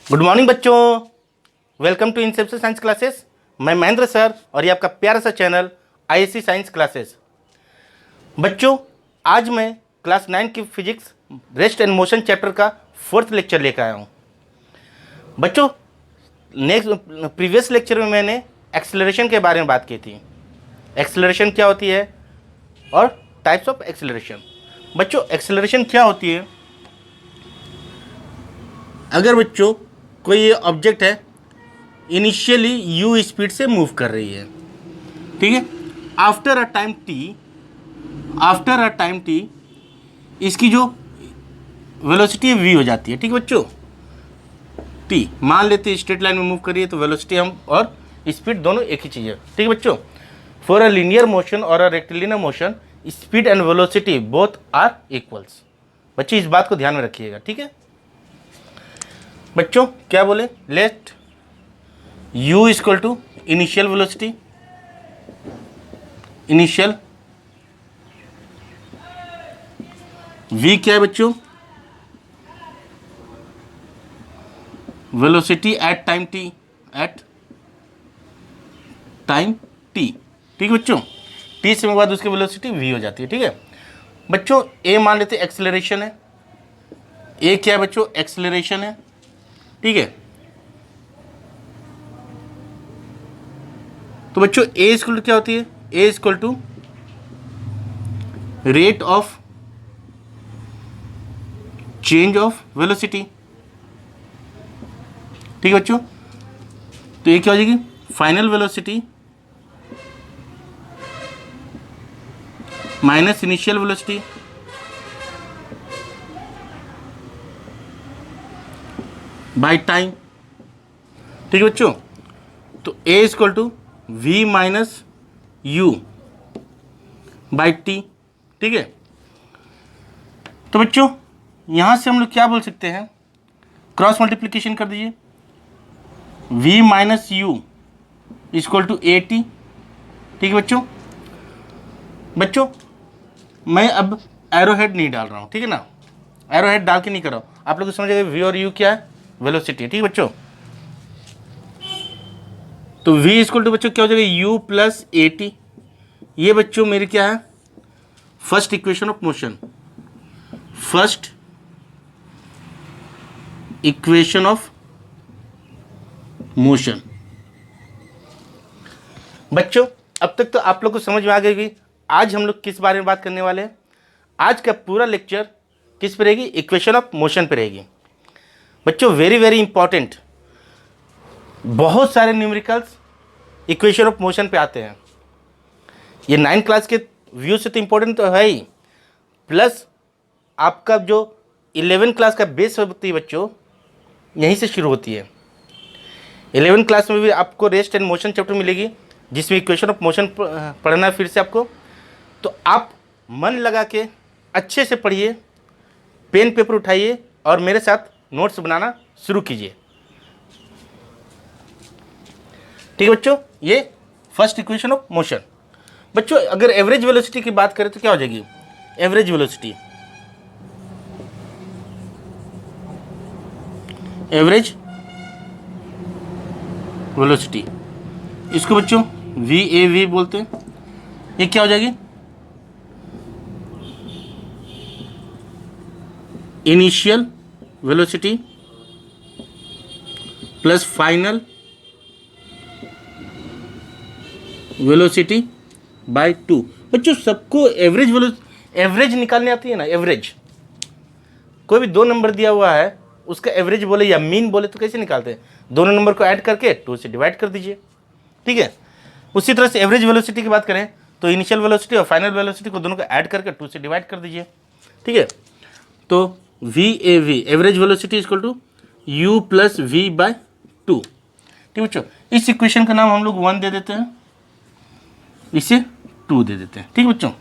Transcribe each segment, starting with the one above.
Good morning बच्चों, welcome to inception science classes. मैं Mahendra sir और ये आपका प्यारा सा चैनल आईएससी साइंस क्लासेस। बच्चों, आज मैं क्लास 9 की physics rest and motion chapter का 4th लेक्चर लेकर आया हूँ। बच्चों, नेक्स्ट प्रीवियस लेक्चर में मैंने एक्सेलरेशन के बारे में बात की थी। एक्सेलरेशन क्या होती है और टाइप्स ऑफ एक्सेलरेशन। बच्चों, एक्सेलरेशन क्या होती है? अगर बच्चों कोई ये ऑब्जेक्ट है, इनिशियली यू स्पीड से मूव कर रही है, ठीक है। आफ्टर अ टाइम टी इसकी जो वेलोसिटी है वी हो जाती है, ठीक है बच्चों। टी मान लेते हैं स्ट्रेट लाइन में मूव करिए तो वेलोसिटी हम और स्पीड दोनों एक ही चीज़ है, ठीक है बच्चों। फॉर अ लीनियर मोशन और a rectilinear motion speed and velocity both are equals. बच्चे इस बात को ध्यान में रखिएगा, ठीक है बच्चों। क्या बोले? Let u equal to initial velocity, initial v क्या है बच्चों? Velocity at time t, at time t, ठीक है बच्चों। t समय बाद उसकी वेलोसिटी v हो जाती है, ठीक है बच्चों। a मान लेते एक्सेलरेशन है, a क्या है बच्चों? एक्सेलरेशन है, ठीक है। तो बच्चों a इक्वल टू क्या होती है? a equal to rate of change of velocity, ठीक है बच्चों। तो ये क्या हो जाएगी? Final velocity minus initial velocity by time, ठीक है बच्चों। तो a equal to v minus you by t, ठीक है। तो बच्चों यहां से हम लोग क्या बोल सकते हैं? क्रॉस मल्टीप्लिकेशन कर दीजिए, v minus u equal to a t, ठीक है बच्चों। बच्चों मैं अब एरो हेड नहीं डाल रहा हूँ, ठीक है ना। एरो हेड डाल के नहीं कर रहा हूँ, आप लोग समझेगा v और u क्या है? वेलोसिटी, ठीक है बच्चों। तो v इक्वल टू बच्चों क्या हो जाएगा? u plus a t. ये बच्चों मेरी क्या है? First equation of motion, first equation of motion. बच्चों अब तक तो आप लोग को समझ में आ गई होगी आज हम लोग किस बारे में बात करने वाले हैं। आज का पूरा लेक्चर किस पे रहेगी? इक्वेशन ऑफ मोशन पे रहेगी बच्चों। वेरी वेरी इंपॉर्टेंट, बहुत सारे न्यूमेरिकल्स इक्वेशन ऑफ मोशन पे आते हैं। ये 9 क्लास के व्यू से तो इंपॉर्टेंट तो है ही, प्लस आपका जो 11 क्लास का बेस होती है बच्चों, यहीं से शुरू होती है। 11 क्लास में भी आपको रेस्ट एंड मोशन चैप्टर मिलेगी, जिसमें इक्वेशन ऑफ मोशन पढ़ना है फिर से आपको। तो आप मन लगा के अच्छे से पढ़िए, पेन पेपर उठाइए और मेरे साथ नोट्स बनाना शुरू कीजिए, ठीक है बच्चों। ये फर्स्ट इक्वेशन ऑफ मोशन। बच्चों अगर एवरेज वेलोसिटी की बात करें तो क्या हो जाएगी? एवरेज वेलोसिटी, एवरेज वेलोसिटी, इसको बच्चों वी ए वी बोलते हैं। ये क्या हो जाएगी? Initial velocity plus final velocity bye 2। बच्चों सबको एवरेज निकालने आती है ना। एवरेज कोई भी 2 नंबर दिया हुआ है, उसका एवरेज बोले या मीन बोले तो कैसे निकालते हैं? दोनों नंबर को ऐड करके 2 से डिवाइड कर दीजिए, ठीक है। उसी तरह से एवरेज वेलोसिटी की बात करें तो इनिशियल वेलोसिटी और फाइनल वेलोसिटी को दोनों को ऐड करके 2 से डिवाइड कर दीजिए, ठीक है। तो v a v average velocity equal to u plus v by 2, ठीक बच्चों। इस इक्वेशन का नाम हम लोग 1 दे देते हैं, इसे 2 दे देते हैं, ठीक बच्चों,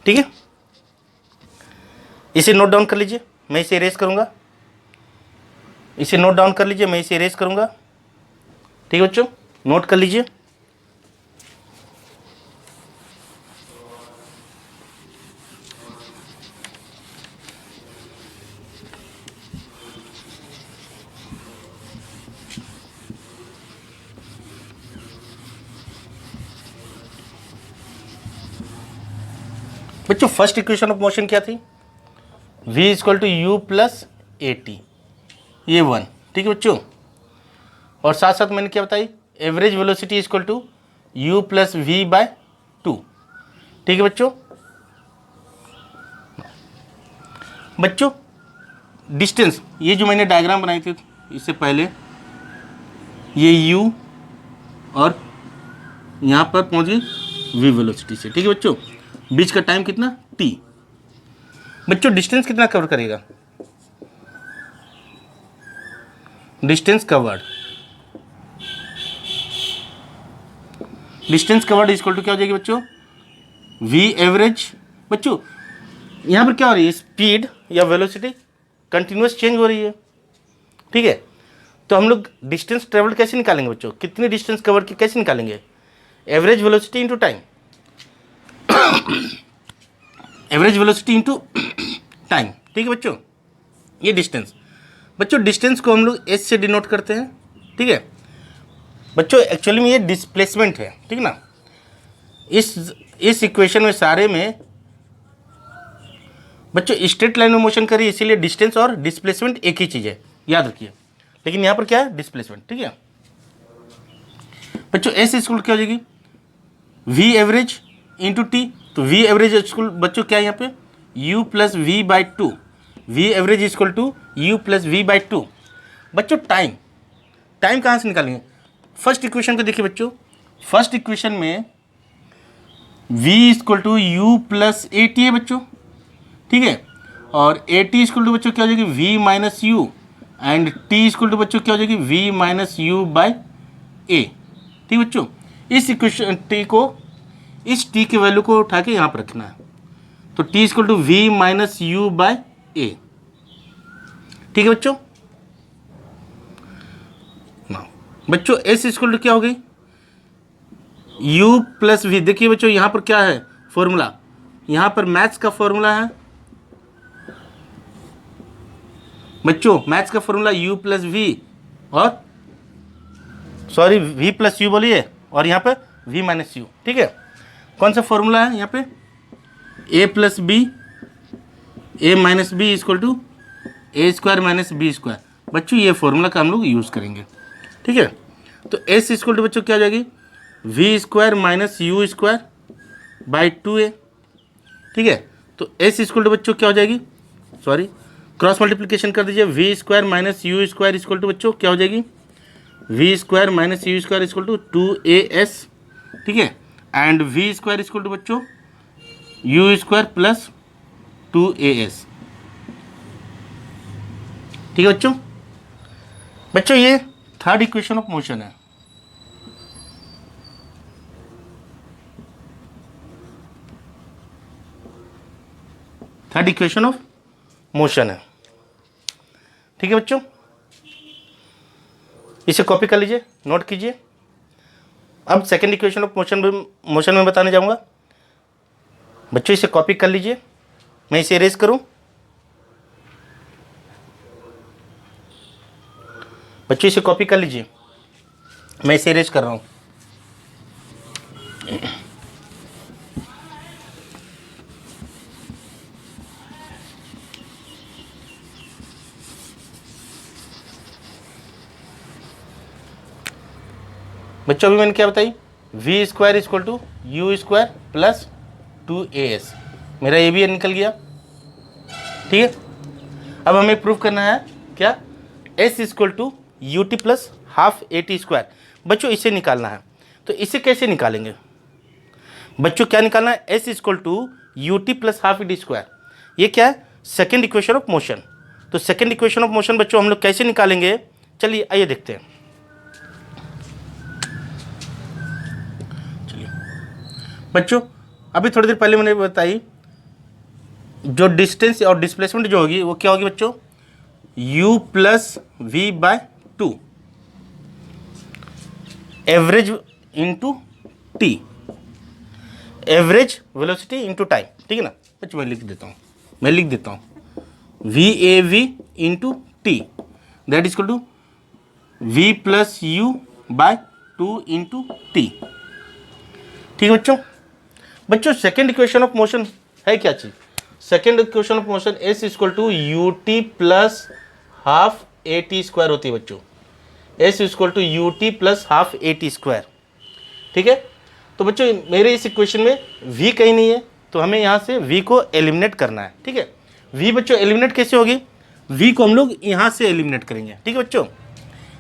ठीक है। इसे नोट डाउन कर लीजिए, मैं इसे इरेज करूंगा। इसे नोट डाउन कर लीजिए, मैं इसे इरेज करूंगा, ठीक है बच्चों। नोट कर लीजिए। बच्चों फर्स्ट इक्वेशन ऑफ मोशन क्या थी, v equal to u plus a t, ये 1, ठीक है बच्चों। और साथ साथ मैंने क्या बताई, average velocity equal to u plus v by 2, ठीक है बच्चों। बच्चों डिस्टेंस, ये जो मैंने डायग्राम बनाई थी इससे पहले, ये u और यहाँ पर पहुँच गई v वेलोसिटी से, ठीक है बच्चों। बीच का टाइम कितना, t। बच्चों डिस्टेंस कितना कवर करेगा, distance covered, distance covered equal to क्या हो जाएगी बच्चों, v एवरेज। बच्चों यहाँ पर क्या हो रही है, स्पीड या वेलोसिटी कंटिन्यूस चेंज हो रही है, ठीक है। तो हम लोग डिस्टेंस ट्रेवल कैसे निकालेंगे बच्चों, कितनी डिस्टेंस कवर की कैसे निकालेंगे, average velocity into time, average velocity into time, ठीक है बच्चों। ये डिस्टेंस, बच्चों डिस्टेंस को हम लोग एस से डिनोट करते हैं, ठीक है बच्चों। एक्चुअली में ये डिस्प्लेसमेंट है, ठीक ना। इस इक्वेशन में सारे में बच्चों स्ट्रेट लाइन में मोशन करिए, इसीलिए डिस्टेंस और डिस्प्लेसमेंट एक ही चीज़ है, याद रखिए। लेकिन यहाँ पर क्या है, डिस्प्लेसमेंट, ठीक है बच्चों। एस स्कूल क्या हो जाएगी, वी एवरेज इंटू टी, तो वी एवरेज स्कूल बच्चों क्या है यहाँ पे, u plus v by 2, v average equal to u plus v by 2। बच्चों टाइम, टाइम कहाँ से निकालेंगे, फर्स्ट इक्वेशन को देखिए बच्चों। फर्स्ट इक्वेशन में v equal to u plus a t है बच्चों, ठीक है। और ए टी इक्वल टू बच्चों क्या हो जाएगी, v minus u, and t equal to बच्चों क्या हो जाएगी, v माइनस यू बाई ए, ठीक बच्चों। इस इक्वेशन t को, इस t की वैल्यू को उठा के यहाँ पर रखना है, तो t equal to v minus you by ए, ठीक है बच्चों। बच्चों s इक्वल टू क्या हो गई, u प्लस वी। देखिए बच्चों यहाँ पर क्या है फॉर्मूला, यहाँ पर मैथ्स का फॉर्मूला है बच्चों, मैथ्स का फॉर्मूला u प्लस वी, और सॉरी v प्लस यू बोलिए, और यहाँ पे v माइनस यू, ठीक है। कौन सा फॉर्मूला है यहाँ पे, a plus b, a minus b equal to a square minus b square. बच्चों ये फॉर्मूला का हम लोग यूज़ करेंगे, ठीक है। तो s इक्वल टू बच्चों क्या हो जाएगी, v square minus u square by 2a, ठीक है। तो s इक्वल टू बच्चों क्या हो जाएगी, सॉरी क्रॉस मल्टीप्लिकेशन कर दीजिए, v square minus u square equal to बच्चों क्या हो जाएगी, v square minus u square equal to 2as, ठीक है। And v square equal to बच्चों यू स्क्वायर प्लस 2as, ठीक है बच्चों। बच्चों ये थर्ड इक्वेशन ऑफ मोशन है, थर्ड इक्वेशन ऑफ मोशन है, ठीक है बच्चों। इसे कॉपी कर लीजिए, नोट कीजिए। अब सेकंड इक्वेशन ऑफ मोशन में बताने जाऊंगा बच्चों, इसे कॉपी कर लीजिए। मैं इसे इरेज करूं बच्चों, इसे कॉपी कर लीजिए, मैं इसे इरेज कर रहा हूं। बच्चों अभी मैंने क्या बताई, v square equal to u square plus 2as, मेरा ये भी निकल गया, ठीक है। अब हमें प्रूफ करना है क्या, s equal to u t plus half a t square. बच्चों इसे निकालना है, तो इसे कैसे निकालेंगे बच्चों, क्या निकालना है, s equal to u t plus half a t square. ये क्या है, सेकेंड इक्वेशन ऑफ मोशन। तो सेकेंड इक्वेशन ऑफ मोशन बच्चों हम लोग कैसे निकालेंगे, चलिए आइए देखते हैं। बच्चों अभी थोड़ी देर पहले मैंने बताई, जो डिस्टेंस और डिस्प्लेसमेंट जो होगी वो क्या होगी बच्चों, u plus v by 2 average into t, average velocity into time, ठीक है ना बच्चों। मैं लिख देता हूँ v a v into t, that is equal to v plus u by 2 into t, ठीक है बच्चों। बच्चों सेकेंड इक्वेशन ऑफ मोशन है क्या चीज? Second equation of motion s equal to u t plus half a t square होती है बच्चों। S equal to u t plus half a t square, ठीक है। तो बच्चों मेरे इस इक्वेशन में v कहीं नहीं है, तो हमें यहाँ से v को एलिमिनेट करना है, ठीक है। v बच्चों एलिमिनेट कैसे होगी? v को हम लोग यहाँ से एलिमिनेट करेंगे, ठीक है बच्चों।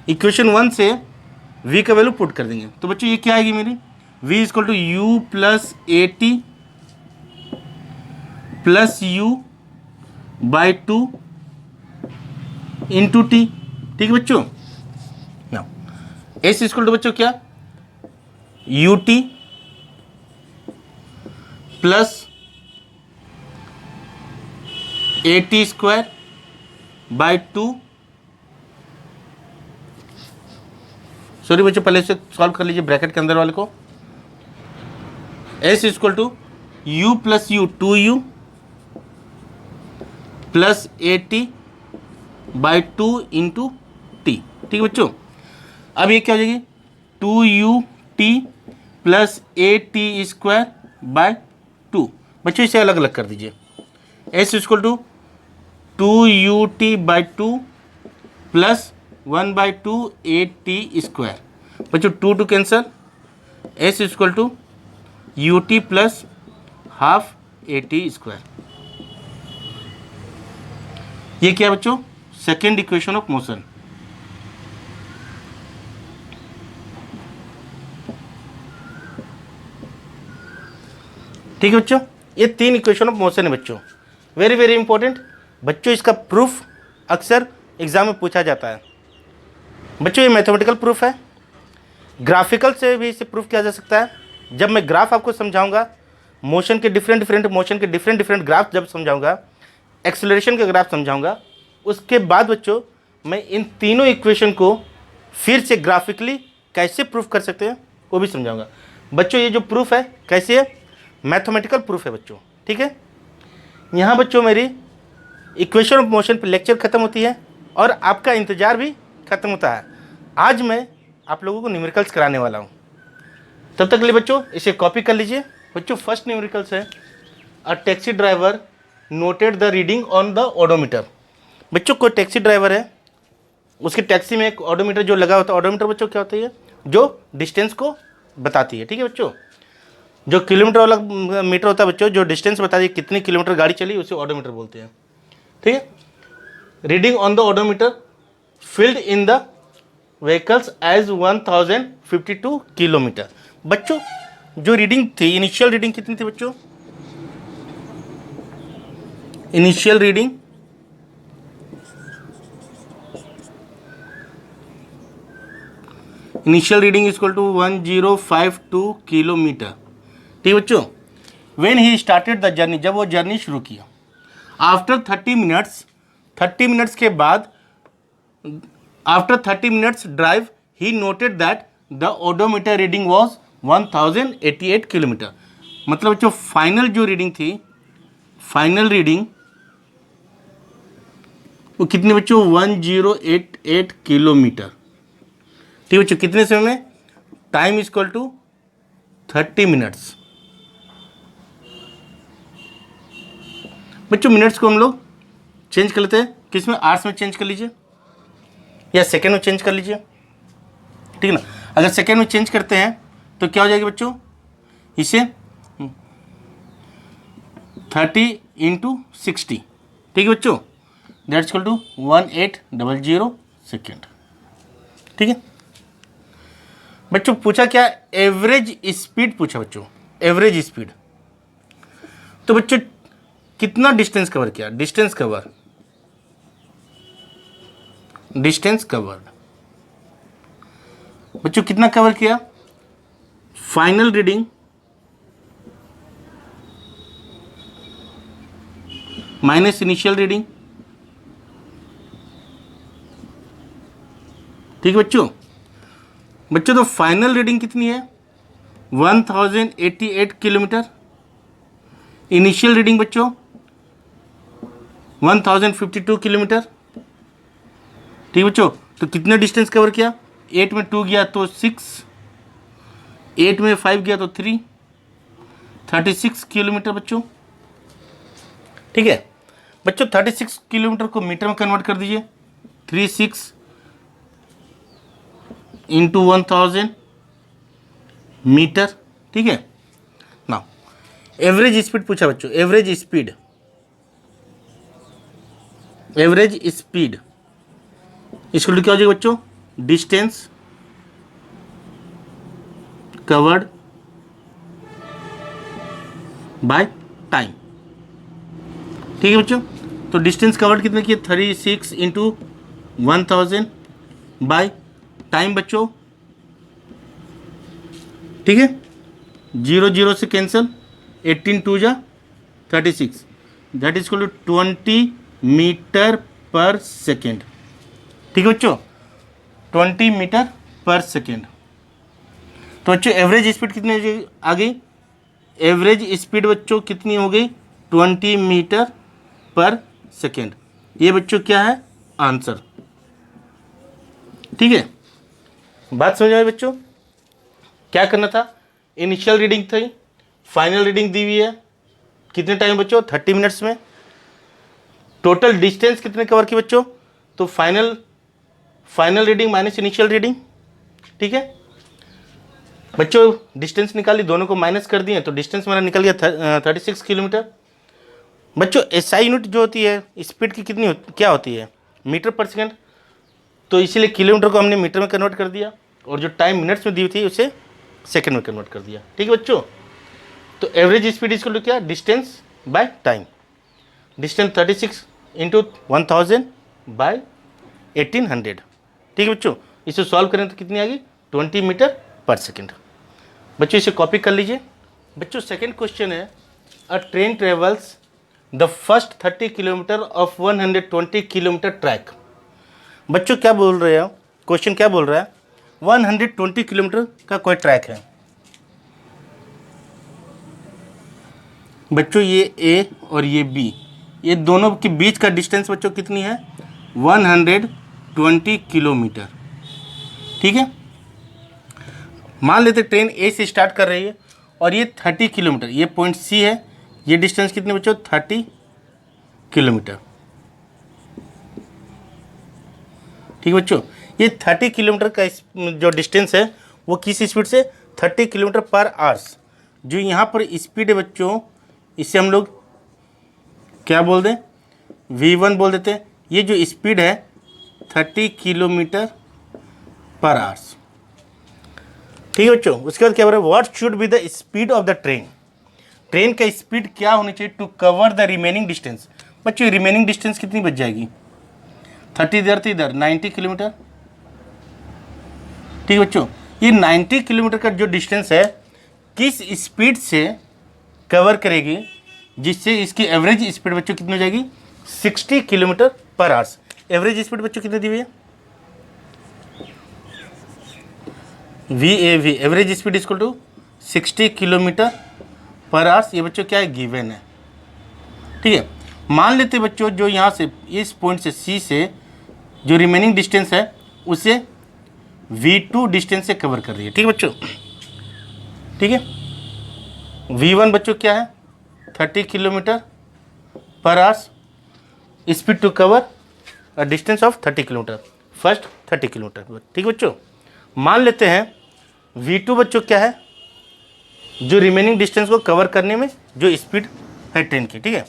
इक्वेशन 1 से v का वैल्यू पुट कर देंगे, तो बच्चों ये क्या आएगी मेरी? v equal to u plus a t plus u by 2 into t, ठीक है बच्चों। ना एस इक्वल टू बच्चों क्या? U t plus a t square by 2, sorry बच्चों पहले से सॉल्व कर लीजिए ब्रैकेट के अंदर वाले को। S equal to u plus u 2u plus a t by 2 into t, ठीक है बच्चों। अब ये क्या हो जाएगी? 2u t plus a t square by 2। बच्चों इसे अलग अलग कर दीजिए। S equal to 2u t by 2 plus 1/2 a t square. बच्चों 2 two cancel, s equal to u t plus half a t square. ये क्या बच्चों? Second equation of motion. ठीक है बच्चों, ये 3 इक्वेशन ऑफ मोशन है बच्चों, वेरी वेरी इंपॉर्टेंट बच्चों। इसका प्रूफ अक्सर एग्जाम में पूछा जाता है बच्चों। ये मैथमेटिकल प्रूफ है, ग्राफिकल से भी इसे प्रूफ किया जा सकता है। जब मैं ग्राफ आपको समझाऊंगा, मोशन के डिफरेंट ग्राफ जब समझाऊंगा, एक्सेलरेशन के ग्राफ समझाऊंगा, उसके बाद बच्चों मैं इन तीनों इक्वेशन को फिर से ग्राफिकली कैसे प्रूफ कर सकते हैं वो भी समझाऊंगा बच्चों। ये जो प्रूफ है कैसे है? मैथमेटिकल प्रूफ है बच्चों, ठीक है। यहाँ बच्चों मेरी इक्वेशन ऑफ मोशन पर लेक्चर ख़त्म होती है और आपका इंतज़ार भी ख़त्म होता है। आज मैं आप लोगों को न्यूमेरिकल्स कराने वाला हूँ, तब तक के लिए बच्चों इसे कॉपी कर लीजिए। बच्चों फर्स्ट न्यूमेरिकल्स है, a taxi driver noted the reading on the odometer. बच्चों कोई टैक्सी ड्राइवर है, उसकी टैक्सी में एक ओडोमीटर जो लगा होता है। ओडोमीटर बच्चों क्या होता है? जो डिस्टेंस को बताती है, ठीक है बच्चों। जो किलोमीटर वाला मीटर होता है बच्चों, जो डिस्टेंस बताती है कितनी किलोमीटर गाड़ी चली, उसे ओडोमीटर बोलते हैं, ठीक है। Reading on the odometer field in the vehicles as 1052 kilometre. बच्चों जो रीडिंग थी, इनिशियल रीडिंग कितनी थी बच्चों? Initial reading equal to 1052 kilometre, ठीक है बच्चों। When he started the journey, जब वो जर्नी शुरू किया। आफ्टर 30 मिनट्स के बाद, after 30 minutes drive he noted that the odometer reading was 1088 kilometre. मतलब बच्चों फाइनल जो रीडिंग थी, फाइनल रीडिंग वो कितने बच्चों? 1088 किलोमीटर, ठीक है बच्चों। कितने समय में? Time equal to 30 minutes. बच्चों मिनट्स को हम लोग चेंज कर लेते हैं, किस में? आवर्स में चेंज कर लीजिए या सेकेंड में चेंज कर लीजिए, ठीक है ना। अगर सेकेंड में चेंज करते हैं तो क्या हो जाएगा बच्चों? इसे 30 इंटू 60, ठीक है बच्चों, दैट्स इक्वल टू 1800 सेकेंड, ठीक है बच्चों। पूछा क्या? एवरेज स्पीड पूछा बच्चों, एवरेज स्पीड। तो बच्चों कितना डिस्टेंस कवर किया? डिस्टेंस कवर्ड बच्चों कितना कवर किया? Final reading minus initial reading, ठीक है बच्चों। तो फाइनल रीडिंग कितनी है? 1088 किलोमीटर। इनिशियल रीडिंग बच्चों 1052 किलोमीटर, ठीक बच्चों। तो कितने डिस्टेंस कवर किया? 8 में 2 गया तो 6, 8 में 5 गया तो 3, 36 किलोमीटर बच्चों, ठीक है बच्चों, 36 किलोमीटर को मीटर में कन्वर्ट कर दीजिए। 36 इंटू 1000 मीटर, ठीक है ना। एवरेज स्पीड पूछा बच्चों, एवरेज स्पीड इसको क्या हो जाएगा बच्चों, डिस्टेंस कवर्ड बाय टाइम, ठीक है बच्चों। तो डिस्टेंस कवर्ड कितने की, 36 इंटू 1000 बाय टाइम बच्चों, ठीक है। 0 0 से कैंसिल, 18 2 जा 36, that is equal to 20 metre per second, ठीक है बच्चों, 20 मीटर पर सेकेंड। तो बच्चों एवरेज स्पीड कितनी आ गई, एवरेज स्पीड बच्चों कितनी हो गई, 20 मीटर पर सेकेंड। ये बच्चों क्या है, आंसर, ठीक है। बात समझ आई बच्चों, क्या करना था, इनिशियल रीडिंग थी, फाइनल रीडिंग दी हुई है, कितने टाइम बच्चों, 30 मिनट्स में। टोटल डिस्टेंस कितने कवर की बच्चों, तो final reading minus initial reading, ठीक है बच्चों। डिस्टेंस निकाली, दोनों को माइनस कर दिए तो डिस्टेंस मेरा निकल गया 36 किलोमीटर। बच्चों एसआई यूनिट जो होती है स्पीड की कितनी क्या होती है, मीटर पर सेकेंड, तो इसीलिए किलोमीटर को हमने मीटर में कन्वर्ट कर दिया और जो टाइम मिनट्स में दी थी उसे सेकंड में कन्वर्ट कर दिया, ठीक है बच्चों। तो एवरेज स्पीड इसको तो क्या, distance by time, distance 36 into 1000 by 1800, ठीक है बच्चों। इसे सॉल्व करें तो कितनी आ गई, 20 मीटर पर सेकेंड। बच्चों इसे कॉपी कर लीजिए। बच्चों सेकेंड क्वेश्चन है, अ train travels the first 30 kilometre of 120 kilometre track. बच्चों क्या बोल रहे हैं, क्वेश्चन क्या बोल रहा है, 120 किलोमीटर का कोई ट्रैक है बच्चों, ये ए और ये बी, ये दोनों के बीच का डिस्टेंस बच्चों कितनी है, 120 किलोमीटर, ठीक है। मान लेते ट्रेन ए से स्टार्ट कर रही है और ये 30 किलोमीटर, ये पॉइंट सी है, ये डिस्टेंस कितने बच्चों, 30 किलोमीटर, ठीक है बच्चों। ये 30 किलोमीटर का जो डिस्टेंस है वो किस स्पीड से, 30 किलोमीटर पर आवर्स। जो यहाँ पर स्पीड है बच्चों, इसे हम लोग क्या बोल दें, v1 बोल देते हैं। ये जो स्पीड है 30 किलोमीटर पर आवर्स, ठीक है बच्चों। उसके बाद क्या बोल रहा है, what should be the speed of the train, train का स्पीड क्या होनी चाहिए to cover the remaining distance. बच्चों रिमेनिंग डिस्टेंस कितनी बच जाएगी, 30 इधर तो इधर 90 किलोमीटर, ठीक है बच्चों। ये 90 किलोमीटर का जो डिस्टेंस है किस स्पीड से कवर करेगी, जिससे इसकी एवरेज स्पीड बच्चों कितनी हो जाएगी, 60 kilometre per hours. Average speed बच्चों कितनी दी हुई है, VAV, average speed equal to 60 kilometre per hours. ये बच्चों क्या है, गिवन है, ठीक है। मान लेते बच्चों जो यहाँ से इस पॉइंट से सी से जो रिमेनिंग डिस्टेंस है उसे V2 डिस्टेंस से कवर कर रही है, ठीक है बच्चों, ठीक है। V1 बच्चों क्या है, 30 kilometre per hours, speed to cover a distance of 30 kilometre, first 30 kilometre, ठीक है बच्चों। मान लेते हैं V2 बच्चों क्या है, जो रिमेनिंग डिस्टेंस को कवर करने में जो स्पीड है ट्रेन की, ठीक है।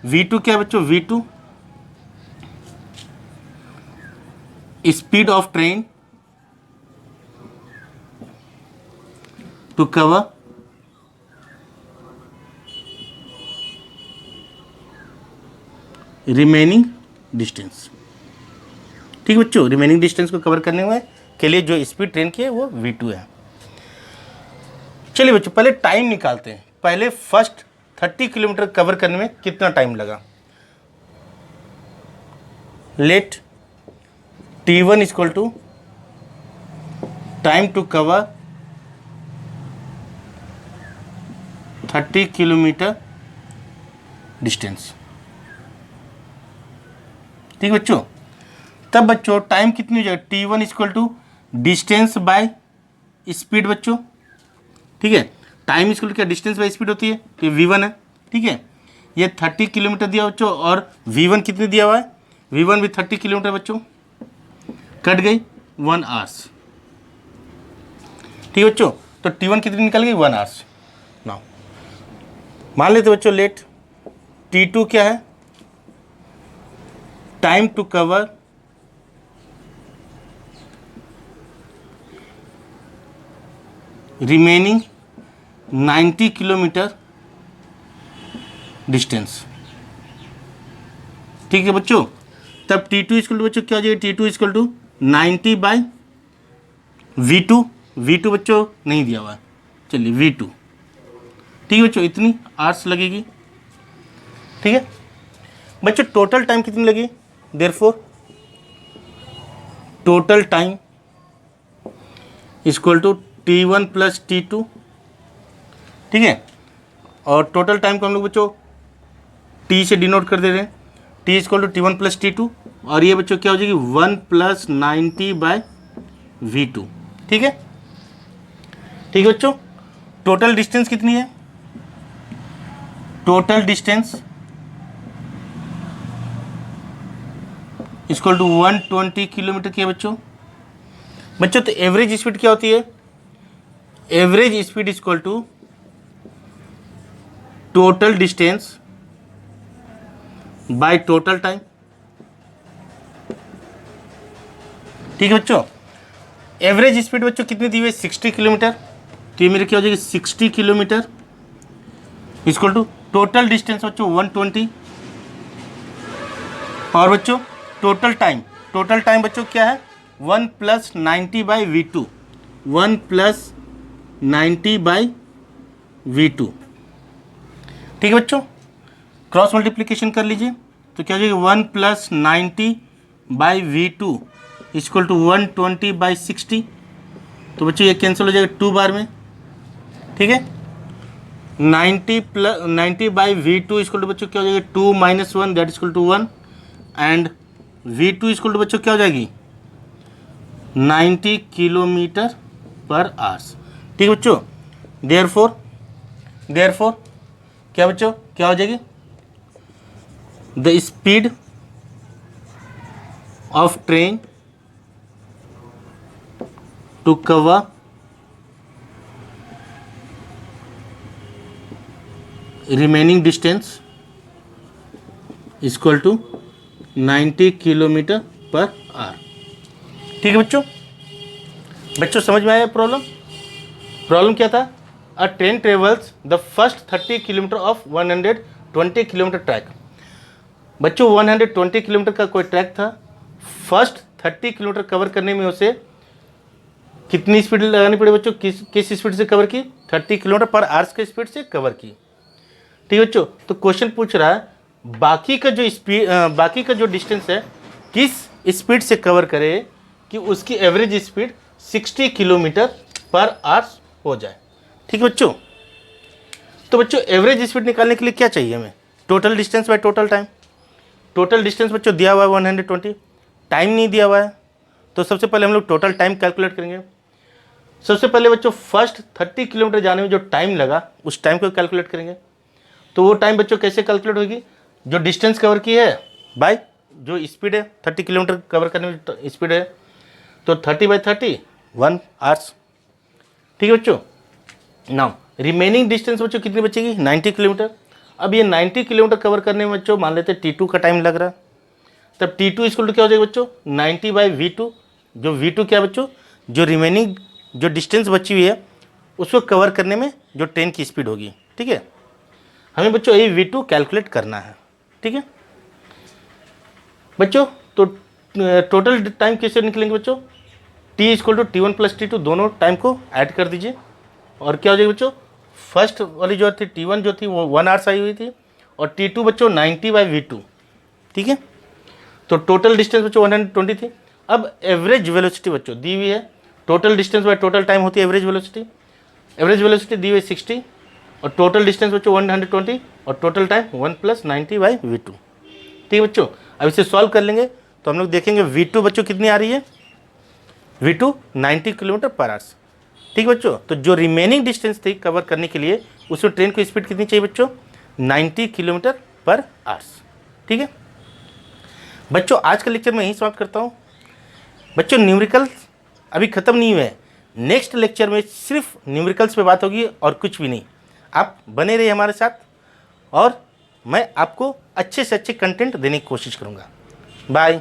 V2 क्या है बच्चों, V2 speed of train to cover remaining distance, ठीक है बच्चों। रिमेनिंग डिस्टेंस को कवर करने में के लिए जो स्पीड ट्रेन की है वो V2 है। चलिए बच्चों पहले टाइम निकालते हैं, पहले फर्स्ट 30 किलोमीटर कवर करने में कितना टाइम लगा। Let T1 equal to time to cover 30 kilometre distance, ठीक है बच्चों। तब बच्चों टाइम कितनी हो जाएगी, T1 equal to distance by speed बच्चों, ठीक है। टाइम इक्वल क्या, डिस्टेंस बाय स्पीड होती है, तो V1 है, ठीक है। ये 30 किलोमीटर दिया बच्चों, और V1 कितनी दिया हुआ है, V1 भी 30 किलोमीटर बच्चों, कट गई 1 आवर्स। ठीक है बच्चों, तो T1 कितनी निकल गई 1 आवर्स। नाउ मान लेते बच्चों लेट T2 क्या है, time to cover remaining 90 kilometre distance. ठीक है बच्चों, तब T2 इक्वल टू बच्चों क्या हो जाएगा, T2 equal to 90 by V2। V2 बच्चों नहीं दिया हुआ है, चलिए V2। ठीक है बच्चों, इतनी आवर्स लगेगी। ठीक है बच्चों, टोटल टाइम कितनी लगी, therefore total time equal to T1 plus T2। ठीक है, और टोटल टाइम को हम लोग बच्चों T से डिनोट कर दे रहे हैं, T equal to T1 plus T2, और ये बच्चों क्या हो जाएगी 1 प्लस 90 बाय V2। ठीक है, ठीक है बच्चों, टोटल डिस्टेंस कितनी है, total distance equal to 120 kilometre की है बच्चों। बच्चों तो एवरेज स्पीड क्या होती है, average speed equal to total distance by total time. ठीक है बच्चों, एवरेज स्पीड बच्चों कितनी दी हुई है 60 किलोमीटर, तो ये मेरे क्या हो जाएगी 60 kilometre equal to total distance बच्चों 120, और बच्चों टोटल टाइम बच्चों क्या है 1 plus 90 by V2, 1 plus 90 by V2। ठीक है बच्चों, क्रॉस मल्टीप्लिकेशन कर लीजिए, तो क्या हो जाएगा 1 plus 90 by V2 equal to 120 by 60। तो बच्चों ये कैंसिल हो जाएगा 2 बार में। ठीक है, 90 बाई V2 इक्वल टू बच्चों क्या हो जाएगा 2 minus 1 that equal to 1, and V2 equal to बच्चों क्या हो जाएगी 90 किलोमीटर पर आवर्स। ठीक है बच्चों, देयरफॉर क्या बच्चों क्या हो जाएगी, the speed of train to cover remaining distance equal to 90 kilometre per hour. ठीक है बच्चों समझ में आया प्रॉब्लम क्या था, a train travels the first 30 kilometre of 120 kilometre track. बच्चों 120 किलोमीटर का कोई ट्रैक था, फर्स्ट 30 किलोमीटर कवर करने में उसे कितनी स्पीड लगानी पड़ी बच्चों, किस स्पीड से कवर की, 30 किलोमीटर पर आवर्स के स्पीड से कवर की। ठीक है बच्चों, तो क्वेश्चन पूछ रहा है बाकी का जो डिस्टेंस है किस स्पीड से कवर करे कि उसकी average speed 60 kilometre per hours हो जाए। ठीक है बच्चों, तो बच्चों एवरेज स्पीड निकालने के लिए क्या चाहिए हमें, total distance by total time. Total distance बच्चों दिया हुआ है 120, टाइम नहीं दिया हुआ है, तो सबसे पहले हम लोग टोटल टाइम कैलकुलेट करेंगे। सबसे पहले बच्चों फर्स्ट 30 किलोमीटर जाने में जो टाइम लगा उस टाइम को कैलकुलेट करेंगे। तो वो टाइम बच्चों कैसे कैलकुलेट होगी, जो डिस्टेंस कवर की है बाय जो स्पीड है, 30 किलोमीटर कवर करने में स्पीड है, तो 30 बाई 30 1 आवर्स। ठीक है बच्चों, नाउ रिमेनिंग डिस्टेंस बच्चों कितनी बचेगी 90 किलोमीटर। अब ये 90 किलोमीटर कवर करने में बच्चों मान लेते हैं T2 का टाइम लग रहा है, तब T2 इक्वल टू क्या हो जाएगा बच्चों 90 बाई V2, जो V2 क्या बच्चों जो रिमेनिंग जो डिस्टेंस बची हुई है उसको कवर करने में जो ट्रेन की स्पीड होगी। ठीक है, हमें बच्चों ये V2 कैलकुलेट करना है। ठीक है बच्चों, तो टोटल टाइम कैसे निकलेंगे बच्चों, T equal to T1 plus T2 दोनों टाइम को ऐड कर दीजिए, और क्या हो जाएगा बच्चों फर्स्ट वाली जो थी T1 जो थी वो 1 आवर्स आई हुई थी, और T2 बच्चों 90 बाई V2। ठीक है, तो टोटल डिस्टेंस बच्चों 120 थी। अब एवरेज वेलोसिटी बच्चों दी हुई है, total distance by total time होती है एवरेज वेलोसिटी दी हुई 60, और टोटल डिस्टेंस बच्चों 120, और total time 1 plus 90 by V2। ठीक है बच्चों, अब इसे सॉल्व कर लेंगे तो हम लोग देखेंगे V2 बच्चों कितनी आ रही है, V2 90 किलोमीटर पर आवर्स। ठीक है बच्चों, तो जो रिमेनिंग डिस्टेंस थी कवर करने के लिए उसमें ट्रेन को स्पीड कितनी चाहिए बच्चों 90 किलोमीटर पर आवर्स। ठीक है बच्चों, आज का लेक्चर मैं यहीं समाप्त करता हूँ। बच्चों न्यूमेरिकल्स अभी ख़त्म नहीं हुए हैं, नेक्स्ट लेक्चर में सिर्फ न्यूमेरिकल्स पे बात होगी और कुछ भी नहीं। आप बने रहिए हमारे साथ और मैं आपको अच्छे से अच्छे कंटेंट देने की कोशिश करूँगा। बाय।